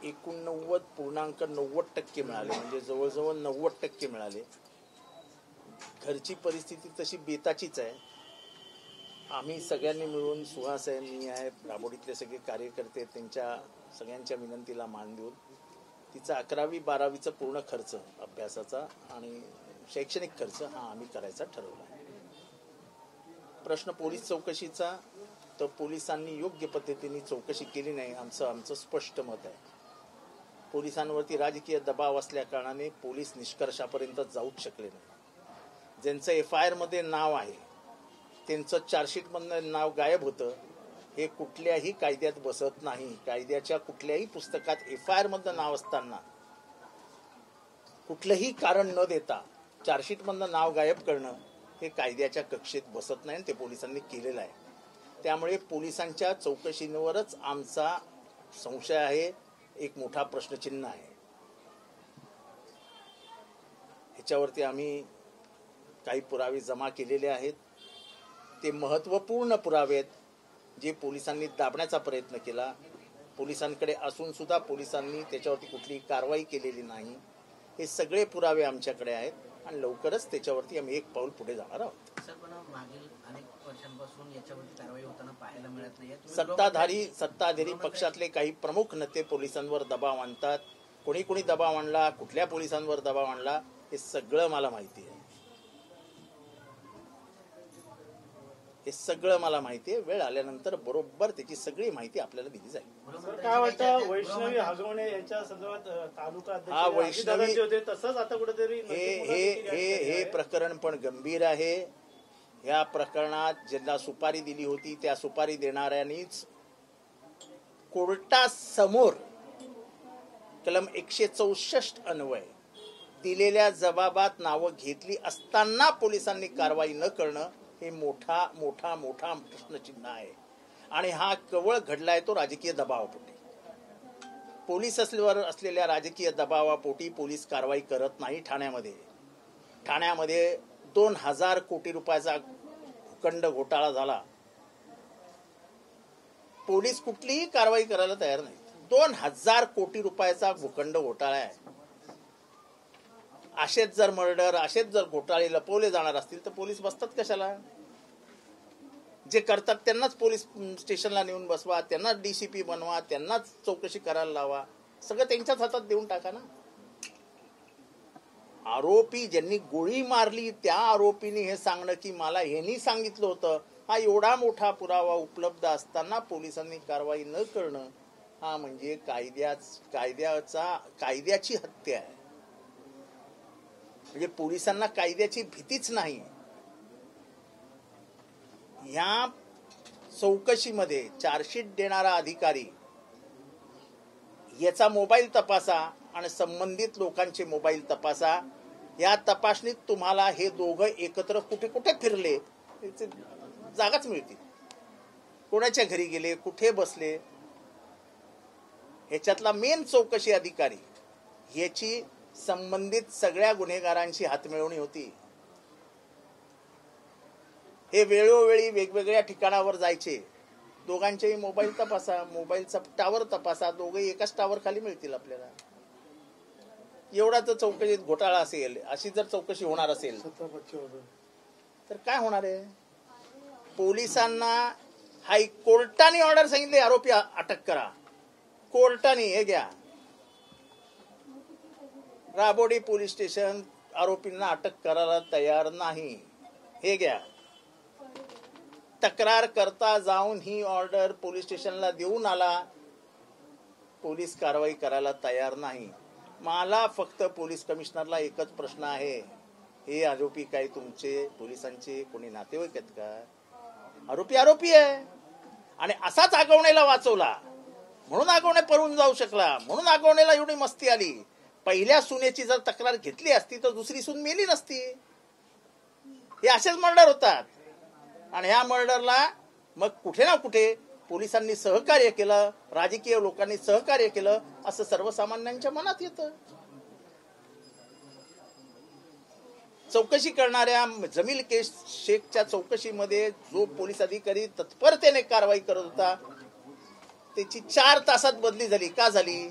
89.90% मिळाले, म्हणजे जवळजवळ 90% मिळाले. घरची परिस्थिती तशी बेताचीच आहे. आम्ही सगळ्यांनी मिळून, सुहास आहे, मी आहे, राबोडीतले सगळे कार्यकर्ते, त्यांच्या सगळ्यांच्या विनंतीला मान देऊन तिचा 11वी-12वीचा पूर्ण खर्च, अभ्यासाचा आणि शैक्षणिक खर्च हा आम्ही करायचा ठरवला. प्रश्न पोलीस चौकशीचा, तर पोलिसांनी योग्य पद्धतीने चौकशी केली नाही, आमचं स्पष्ट मत आहे. पोलिसांवरती राजकीय दबाव असल्या कारणाने पोलीस निष्कर्षापर्यंत जाऊच शकले नाही. ज्यांचं FIR मध्ये नाव आहे त्यांचं चार्जशीटमधनं नाव गायब होतं, हे कुठल्याही कायद्यात बसत नाही. कायद्याच्या कुठल्याही पुस्तकात FIR मधलं नाव असताना कुठलंही कारण न देता चार्जशीटमधनं नाव गायब करणं हे कायद्याच्या कक्षेत बसत नाही, ते पोलिसांनी केलेलं आहे. त्यामुळे पोलिसांच्या चौकशीवरच आमचा संशय आहे, एक मोठा प्रश्नचिन्ह आहे. ह्याच्यावरती आम्ही काही पुरावे जमा केलेले आहेत. ते महत्त्वपूर्ण पुरावे आहेत, जे पोलिसांनी दाबण्याचा प्रयत्न केला. पोलिसांकडे असून सुद्धा पोलिसांनी त्याच्यावरती कुठलीही कारवाई केलेली नाही. हे सगळे पुरावे आमच्याकडे आहेत आणि लवकरच त्याच्यावरती आम्ही एक पाऊल पुढे जाणार आहोत. मागील अनेक वर्षांपासून याच्यावरती कारवाई होताना पाहायला मिळत नाही. सत्ताधारी पक्षातले काही प्रमुख नेते पोलिसांवर दबाव आणतात. कोणी दबाव आणला, कुठल्या पोलिसांवर दबाव आणला, हे सगळं मला माहिती आहे. वेळ आल्यानंतर बरोबर त्याची सगळी माहिती आपल्याला दिली जाईल. काय वाटतं वैष्णवी हगवणे यांच्या संदर्भात तालुका अध्यक्ष होते, तसंच आता कुठेतरी हे प्रकरण पण गंभीर आहे. या प्रकरणात ज्यांना सुपारी दिली होती त्या सुपारी देणाऱ्यांनीच कोर्टासमोर कलम 164 अन्वये दिलेल्या जबाबात नावं घेतली असताना पोलिसांनी कारवाई न करणं हे मोठा प्रश्नचिन्ह आहे. आणि हा केवळ घडलाय तो राजकीय दबावापोटी. पोलीस असलेल्या राजकीय दबावापोटी पोलीस कारवाई करत नाही. ठाण्यामध्ये 2000 कोटी रुपयाचा भूखंड घोटाळा झाला. पोलीस कुठलीही कारवाई करायला तयार नाही. 2000 कोटी रुपयाचा भूखंड घोटाळा आहे. असेच जर घोटाळे लपवले जाणार असतील तर पोलीस बसतात कशाला? जे करतात त्यांनाच पोलीस स्टेशनला नेऊन बसवा, त्यांनाच DCP बनवा, त्यांनाच चौकशी करायला लावा. सगळं त्यांच्याच हातात देऊन टाका ना. आरोपी ज्यांनी गोळी मारली त्या आरोपीने हे सांगणं की मला ह्यांनी सांगितलं होतं, हा एवढा मोठा पुरावा उपलब्ध असताना पोलिसांनी कारवाई न करणं हा म्हणजे कायद्याची हत्या आहे. म्हणजे पोलिसांना कायद्याची भीतीच नाही. ह्या चौकशीमध्ये चार्जशीट देणारा अधिकारी याचा मोबाईल तपासा आणि संबंधित लोकांचे मोबाईल तपासा. या तपासणीत तुम्हाला हे दोघं एकत्र कुठे फिरले जागाच मिळतील. कोणाच्या घरी गेले, कुठे बसले, ह्याच्यातला मेन चौकशी अधिकारी याची संबंधित सगळ्या गुन्हेगारांची हातमिळवणी होती. हे वेळोवेळी वेगवेगळ्या ठिकाणावर जायचे. दोघांचेही मोबाईल तपासा, मोबाईलचा टावर तपासा, दोघेही एकाच टावर खाली मिळतील आपल्याला. एवढा जर चौकशीत घोटाळा असेल, अशी जर चौकशी होणार असेल तर काय होणार आहे? पोलिसांना हायकोर्टाने ऑर्डर सांगितले आरोपी अटक करा. कोर्टाने हे घ्या, राबोडी पोलीस स्टेशन आरोपींना अटक करायला तयार नाही. हे घ्या, तक्रार करता जाऊन ही ऑर्डर पोलीस स्टेशनला देऊन आला, पोलीस कारवाई करायला तयार नाही. मला फक्त पोलीस कमिशनरला एकच प्रश्न आहे, हे आरोपी काय तुमचे पोलिसांचे कोणी नातेवाईक आहेत का? आरोपी आहे आणि असाच आगवणेला वाचवला म्हणून आगवणे पळून जाऊ शकला, म्हणून आगवणेला एवढी मस्ती आली. पहिल्या सुनेची जर तक्रार घेतली असती तर दुसरी सून मेली नसती. हे असेच मर्डर होतात. आणि ह्या मर्डरला मग कुठे ना कुठे पोलिसांनी सहकार्य केलं, राजकीय लोकांनी सहकार्य केलं असं सर्वसामान्यांच्या मनात येतं. चौकशी करणाऱ्या जमील शेखच्या चौकशीमध्ये जो पोलीस अधिकारी तत्परतेने कारवाई करत होता त्याची 4 तासात बदली झाली. का झाली?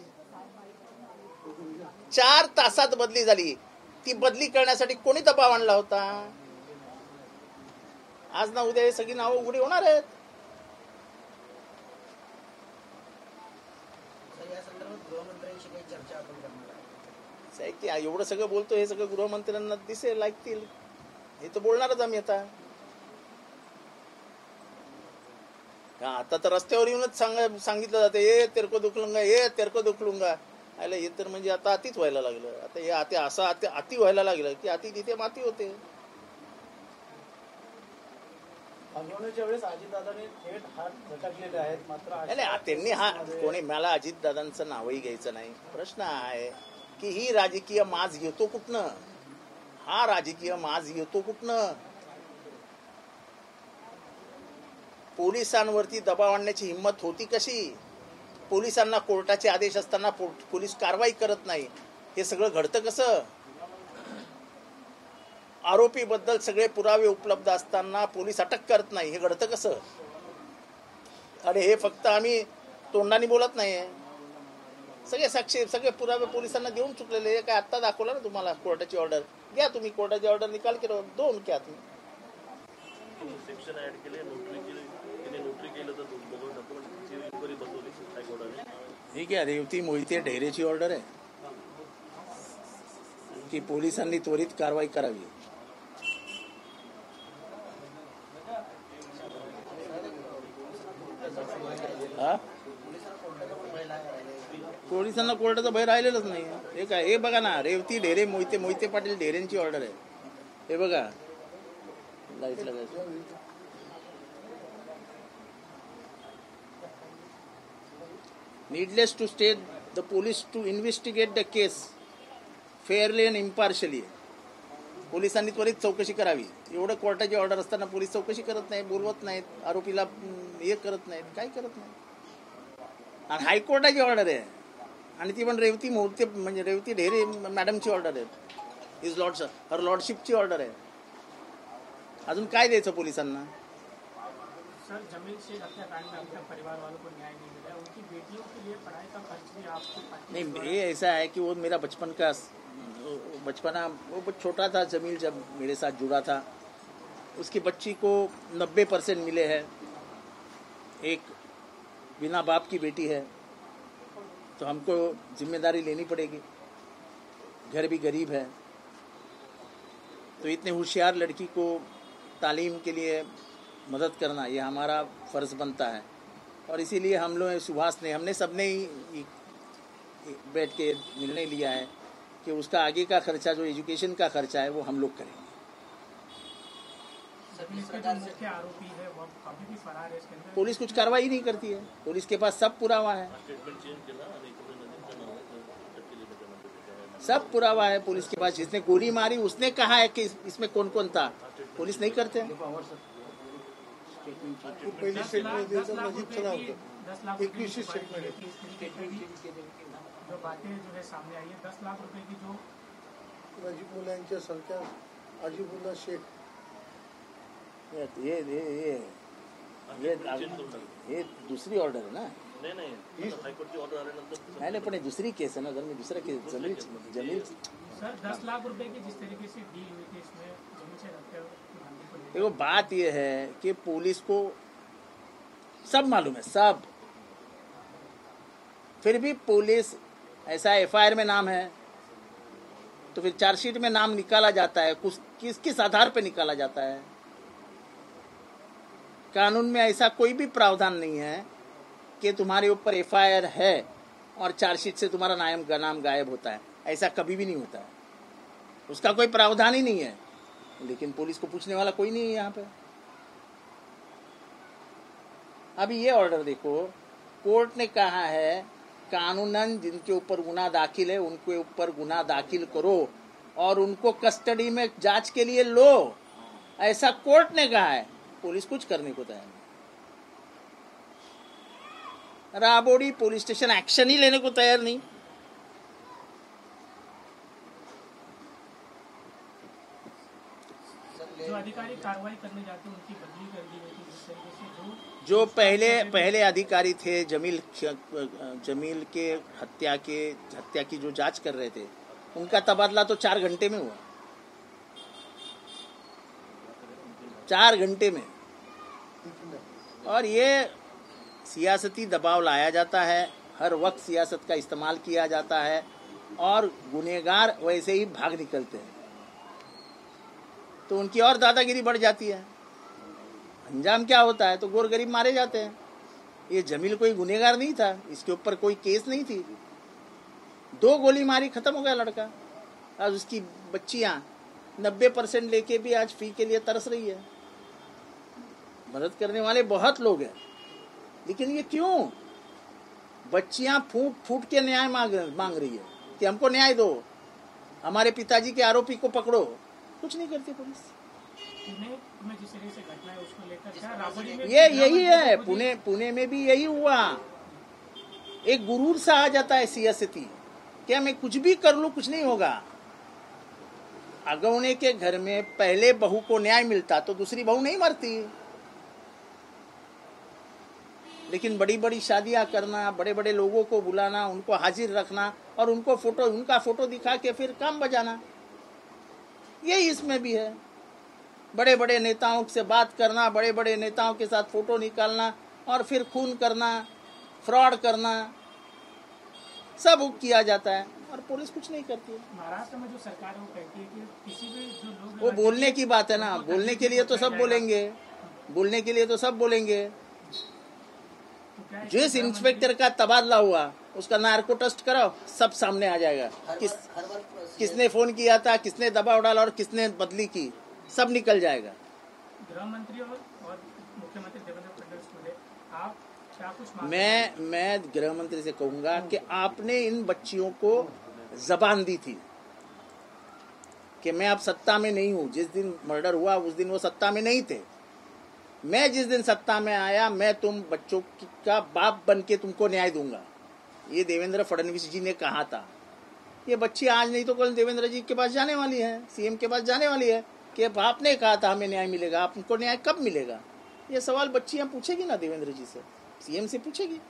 4 तासात बदली झाली. ती बदली करण्यासाठी कोणी दबाव आणला होता? आज ना उद्या हे सगळी नावं उघडी होणार आहेत. तर या संदर्भात गृहमंत्र्यांशी काही चर्चा आपण करणार आहे. साहेब, की एवढं सगळं बोलतो हे सगळं गृहमंत्र्यांना दिसेल, ऐकतील. हे तर बोलणारच आम्ही आता. आता तर रस्त्यावर येऊनच सांगितलं जातं, ए तेरको दुखलूंगा, ए तेरको दुखलूंगा. आयला हे तर म्हणजे आता अतिच व्हायला लागलं. आता हे असं अति व्हायला लागलं की अति तिथे माती होते. हगवण्याच्या वेळेस अजितदादांनी थेट हात झटकलेले आहेत. मात्र नाही, त्यांनी कोणी मला अजितदादांचं नावही घ्यायचं नाही. प्रश्न आहे की ही राजकीय माज येतो कुठनं? हा राजकीय माज येतो कुठनं? पोलिसांवरती दबाव आणण्याची हिंमत होती कशी? पोलिसांना कोर्टाचे आदेश असताना पोलीस कारवाई करत नाही. हे सगळं घडतं कसं? आरोपीबद्दल सगळे पुरावे उपलब्ध असताना पोलीस अटक करत नाही. हे घडतं कसं? अरे हे फक्त आम्ही तोंडाने बोलत नाहीये. सगळे साक्षी, सगळे पुरावे पोलिसांना देऊन चुकलेले. काय आत्ता दाखवला ना तुम्हाला कोर्टाची ऑर्डर? घ्या तुम्ही कोर्टाची ऑर्डर निकाल केलं, दोन क्या तुम्ही सेक्शन ऍड केले, नोटरी केली, नोटरी केलं तर डॉक्युमेंटची इन्क्वायरी बसवली हायकोर्टाने. ठीक आहे. रेवती मोहिते ढेरेची ऑर्डर आहे की पोलिसांनी त्वरित कारवाई करावी. हा, पोलिसांना कोर्टाचा भय राहिलेलंच नाही. हे काय, हे बघा ना, रेवती ढेरे मोहिते पाटील ढेरेंची ऑर्डर आहे. हे बघा, light लगायचं. Needless to state, the police to investigate the case fairly and impartially. पोलिसांनी त्वरित चौकशी करावी. एवढं कोर्टाची ऑर्डर असताना पोलीस चौकशी करत नाही, बोलवत नाहीत, आरोपीला हे करत नाहीत, काही करत नाही. आणि हायकोर्टाची ऑर्डर आहे आणि ती पण रेवती मोहिते म्हणजे रेवती ढेरे मॅडमची ऑर्डर आहे. हिज लॉर्डशिप, हर लॉर्डशिपची ऑर्डर आहे. अजून काय द्यायचं पोलिसांना? सर, जमील शेख हत्याकांड में अपने परिवार वालों को न्याय नहीं मिला. उनकी बेटियों के लिए पढ़ाई का खर्च भी आपको नहीं, ये ऐसा है कि वो मेरा बचपना वो बहुत छोटा था जमील जब मेरे साथ जुड़ा था. उसकी बच्ची को 90% मिले हैं. एक बिना बाप की बेटी है, तो हमको जिम्मेदारी लेनी पड़ेगी. घर भी गरीब है, तो इतने होशियार लड़की को तालीम के लिए मदद करना ये हमारा फ़र्ज़ बनता है. और इसीलिए हम लोग सुभाष ने, हमने सबने ही बैठ के निर्णय लिया है कि उसका आगे का खर्चा, जो एजुकेशन का खर्चा है, वो हम लोग करेंगे. मुख्य आरोपी है वो अभी भी फरार है. इसके अंदर पुलिस कुछ कार्रवाई नहीं करती है. पुलिस के पास सब पुरावा है, सब पुरावा है पुलिस के पास. जिसने गोली मारी उसने कहा है कि इसमें कौन कौन था. पुलिस नहीं करते हैं. 10 लाख जो बातें जो है सामने आई है, 10 लाख रुपए की जो नजीबुल्ला यांच्या सारख्या अजिबुल्ला शेख ये दूसरी ऑर्डर है ना. नाही हायकोर्टची ऑर्डर आल्यानंतर नाही, पण हे दुसरी केस है ना. जर मी दुसरा केस जमीन सर 10 लाख रुपए की जिस तरीके से डील हुई थी इसमें जमीन से हत्या को लेकर, देखो बात यह है कि पुलिस को सब मालूम है, सब. फिर भी पुलिस ऐसा एफआईआर में नाम है तो फिर चार्जशीट में नाम निकाला जाता है. किस आधार पे निकाला जाता है? कानून में ऐसा कोई भी प्रावधान नहीं है कि तुम्हारे ऊपर एफआईआर है और चार्जशीट से तुम्हारा नाम गायब होता है. ऐसा कभी भी नहीं होता है. उसका कोई प्रावधान ही नहीं है. लेकिन पुलिस को पूछने वाला कोई नहीं है यहाँ पे. अभी ये ऑर्डर देखो, कोर्ट ने कहा है कानूनन जिनके ऊपर गुनाह दाखिल है उनके ऊपर गुनाह दाखिल करो और उनको कस्टडी में जांच के लिए लो. ऐसा कोर्ट ने कहा है. पुलिस कुछ करने को तैयार नहीं. राबोडी पुलिस स्टेशन एक्शन ही लेने को तैयार नहीं. जो अधिकारी कार्रवाई करने जाते हैं उनकी बदली कर दी गई थी. जिस तरीके से जो पहले अधिकारी थे जमील के हत्या की जो जांच कर रहे थे, उनका तबादला तो 4 घंटे में हुआ, 4 घंटे में। और ये सियासती दबाव लाया जाता है, हर वक्त सियासत का इस्तेमाल किया जाता है और गुनहगार वैसे ही भाग निकलते हैं, तो उनकी और दादागिरी बढ़ जाती है। अंजाम क्या होता है? तो गोर गरीब मारे जाते हैं। ये जमील कोई गुनहगार नहीं था, इसके ऊपर कोई केस नहीं थी, 2 गोली मारी, खत्म हो गया लड़का। आज उसकी बच्चियां 90% लेके भी आज फी के लिए तरस रही है। मदद करने वाले बहुत लोग हैं, लेकिन ये क्यों? बच्चियां फूट फूट के न्याय मांग रही है कि हमको न्याय दो, हमारे पिताजी के आरोपी को पकड़ो। कुछ नहीं करती पुलिस। पुणे में जिस तरह से घटना है उसको लेकर क्या राबड़ी में ये यही है, पुणे में भी यही हुआ। एक गुरूर सा आ जाता है सियासती, क्या मैं कुछ भी कर लूं कुछ नहीं होगा। अगौने के घर में पहले बहू को न्याय मिलता तो दूसरी बहू नहीं मरती, लेकिन बड़ी बड़ी शादियां करना, बड़े बड़े लोगों को बुलाना, उनको हाजिर रखना और उनका फोटो दिखा के फिर काम बजाना, यही इसमें भी है। बड़े बड़े नेताओं से बात करना, बड़े बड़े नेताओं के साथ फोटो निकालना और फिर खून करना, फ्रॉड करना, सब किया जाता है और पुलिस कुछ नहीं करती है। महाराष्ट्र में जो सरकार है वो कहती है कि किसी भी जो लोग वो बोलने की बात है ना, बोलने के लिए तो सब बोलेंगे, बोलने के लिए तो सब बोलेंगे। जिस इंस्पेक्टर का तबादला हुआ उसका नार्को टेस्ट कराओ, सब सामने आ जाएगा। किसने फोन किया था, किसने दबाव डाला और किसने बदली की, सब निकल जाएगा। गृह मंत्री और मुख्यमंत्री देवेंद्र फडणवीस मिले, आप क्या कुछ मैं गृह मंत्री से कहूंगा कि आपने इन बच्चियों को जबान दी थी कि मैं अब सत्ता में नहीं हूं। जिस दिन मर्डर हुआ उस दिन वो सत्ता में नहीं थे। मैं जिस दिन सत्ता में आया, मैं तुम बच्चों का बाप बन के तुमको न्याय दूंगा, ये देवेंद्र फडणवीस जी ने कहा था। ये बच्ची आज नहीं तो कल देवेंद्र जी के पास जाने वाली है, सीएम के पास जाने वाली है कि आपने कहा था हमें न्याय मिलेगा, आपको न्याय कब मिलेगा? ये सवाल बच्चियां पूछेगी ना देवेंद्र जी से, सीएम से पूछेगी।